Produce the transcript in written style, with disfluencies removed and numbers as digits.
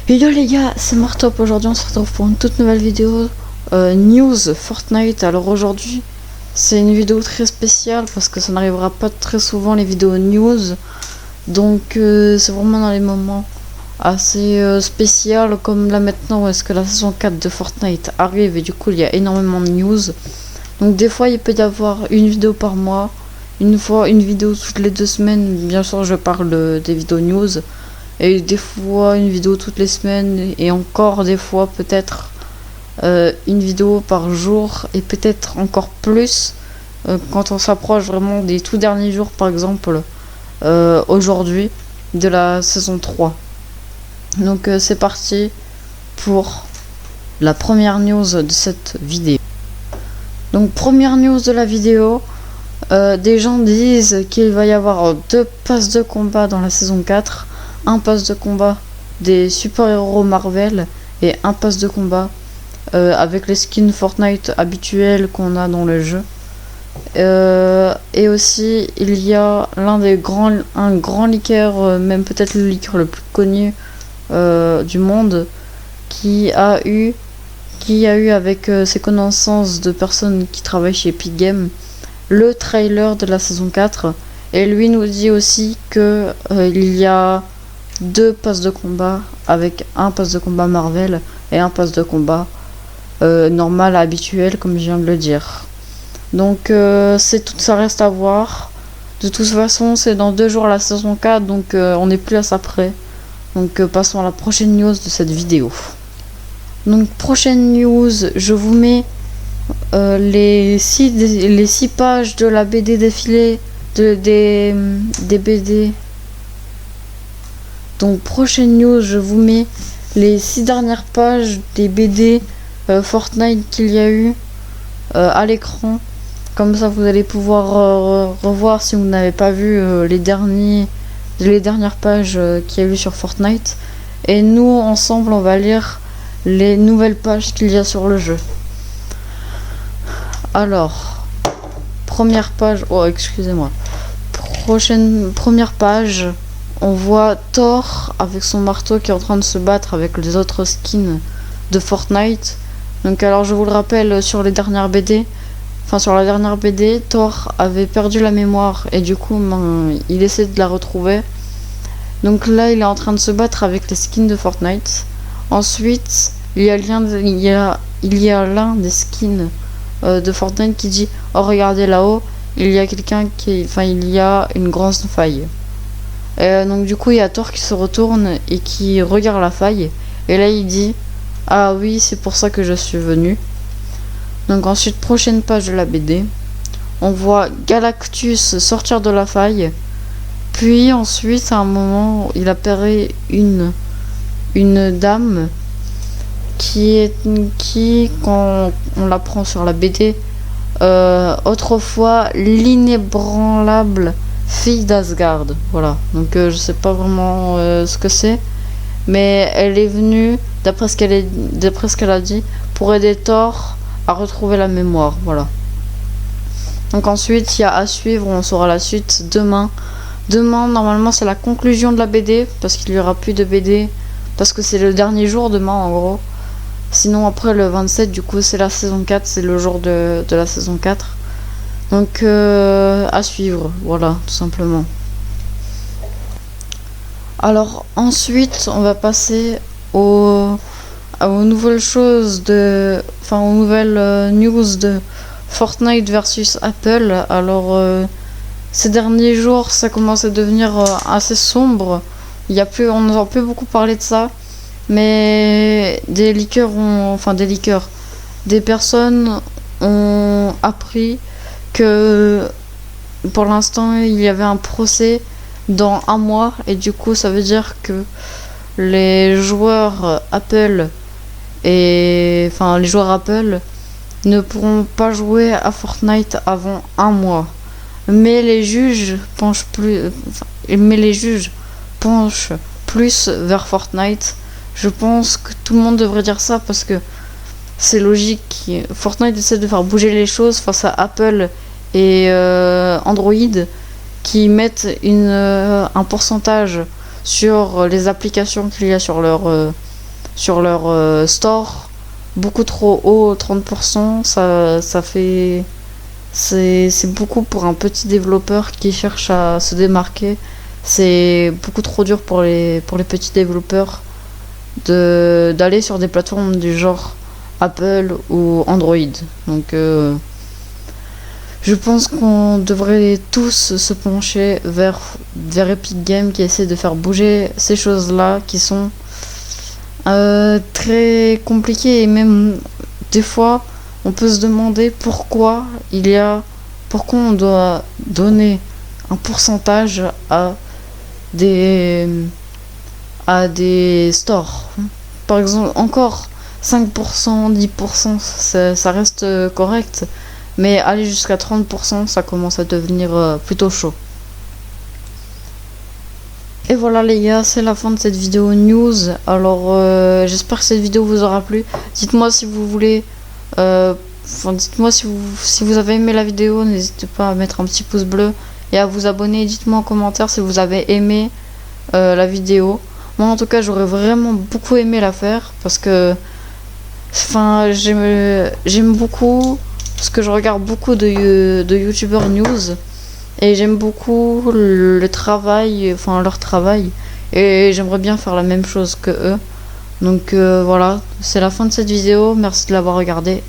Et yo les gars, c'est Martop. Aujourd'hui on se retrouve pour une toute nouvelle vidéo news Fortnite. Alors aujourd'hui c'est une vidéo très spéciale parce que ça n'arrivera pas très souvent les vidéos news. Donc c'est vraiment dans les moments assez spéciaux comme là maintenant où est-ce que la saison 4 de Fortnite arrive et du coup il y a énormément de news. Donc des fois il peut y avoir une vidéo par mois, une fois une vidéo toutes les 2 semaines. Bien sûr je parle des vidéos news. Et des fois une vidéo toutes les semaines et encore des fois peut-être une vidéo par jour et peut-être encore plus quand on s'approche vraiment des tout derniers jours, par exemple aujourd'hui de la saison 3. Donc c'est parti pour la première news de cette vidéo. Donc première news de la vidéo, des gens disent qu'il va y avoir 2 passes de combat dans la saison 4. Un pass de combat des super-héros Marvel et un pass de combat avec les skins Fortnite habituels qu'on a dans le jeu. Et aussi il y a un grand leaker, même peut-être le leaker le plus connu du monde, qui a eu avec ses connaissances de personnes qui travaillent chez Epic Games le trailer de la saison 4. Et lui nous dit aussi que il y a 2 passes de combat avec un pass de combat Marvel et un pass de combat normal habituel comme je viens de le dire. Donc c'est tout, ça reste à voir. De toute façon c'est dans 2 jours la saison 4, donc on n'est plus à ça près. Donc passons à la prochaine news de cette vidéo. Donc prochaine news, je vous mets les 6 pages de la BD défilé des BD. Donc prochaine news, je vous mets les 6 dernières pages des BD Fortnite qu'il y a eu à l'écran. Comme ça vous allez pouvoir revoir si vous n'avez pas vu les dernières pages qu'il y a eu sur Fortnite. Et nous ensemble on va lire les nouvelles pages qu'il y a sur le jeu. Alors, première page, oh excusez-moi. Première page. On voit Thor avec son marteau qui est en train de se battre avec les autres skins de Fortnite. Donc alors je vous le rappelle, sur la dernière BD, Thor avait perdu la mémoire et du coup il essaie de la retrouver. Donc là il est en train de se battre avec les skins de Fortnite. Ensuite il y a l'un des skins de Fortnite qui dit: oh regardez là-haut, il y a une grande faille. Donc du coup il y a Thor qui se retourne et qui regarde la faille. Et là il dit: ah oui, c'est pour ça que je suis venu. Donc ensuite, prochaine page de la BD, on voit Galactus sortir de la faille. Puis ensuite à un moment il apparaît une dame qui quand on la prend sur la BD, autrefois l'inébranlable fille d'Asgard. Voilà, donc je sais pas vraiment ce que c'est, mais elle est venue, d'après ce qu'elle a dit, pour aider Thor à retrouver la mémoire. Voilà. Donc ensuite il y a à suivre, on saura la suite demain. Normalement c'est la conclusion de la BD, parce qu'il y aura plus de BD, parce que c'est le dernier jour demain en gros. Sinon après le 27 du coup c'est la saison 4, c'est le jour de la saison 4. Donc à suivre, voilà, tout simplement. Alors ensuite on va passer aux nouvelles choses aux nouvelles news de Fortnite versus Apple. Alors ces derniers jours ça commence à devenir assez sombre. On n'entend plus beaucoup parler de ça, mais des personnes ont appris que pour l'instant il y avait un procès dans un mois, et du coup ça veut dire que les joueurs Apple ne pourront pas jouer à Fortnite avant un mois. Mais les juges penchent plus vers Fortnite. Je pense que tout le monde devrait dire ça parce que c'est logique. Fortnite essaie de faire bouger les choses face à Apple et Android qui mettent un pourcentage sur les applications qu'il y a sur leur sur leur store, beaucoup trop haut, 30%, ça fait... C'est beaucoup pour un petit développeur qui cherche à se démarquer. C'est beaucoup trop dur pour les petits développeurs d'aller sur des plateformes du genre Apple ou Android. Donc je pense qu'on devrait tous se pencher vers Epic Games qui essaie de faire bouger ces choses-là qui sont très compliquées, et même des fois on peut se demander pourquoi on doit donner un pourcentage des à des stores. Par exemple, encore 5%, 10%, ça reste correct. Mais aller jusqu'à 30%, ça commence à devenir plutôt chaud. Et voilà les gars, c'est la fin de cette vidéo news. Alors j'espère que cette vidéo vous aura plu. Dites-moi si vous voulez... dites-moi si vous avez aimé la vidéo. N'hésitez pas à mettre un petit pouce bleu et à vous abonner. Dites-moi en commentaire si vous avez aimé la vidéo. Moi en tout cas j'aurais vraiment beaucoup aimé la faire parce que j'aime beaucoup, parce que je regarde beaucoup de youtubeurs news et j'aime beaucoup leur travail, et j'aimerais bien faire la même chose que eux. Donc voilà, c'est la fin de cette vidéo, merci de l'avoir regardé.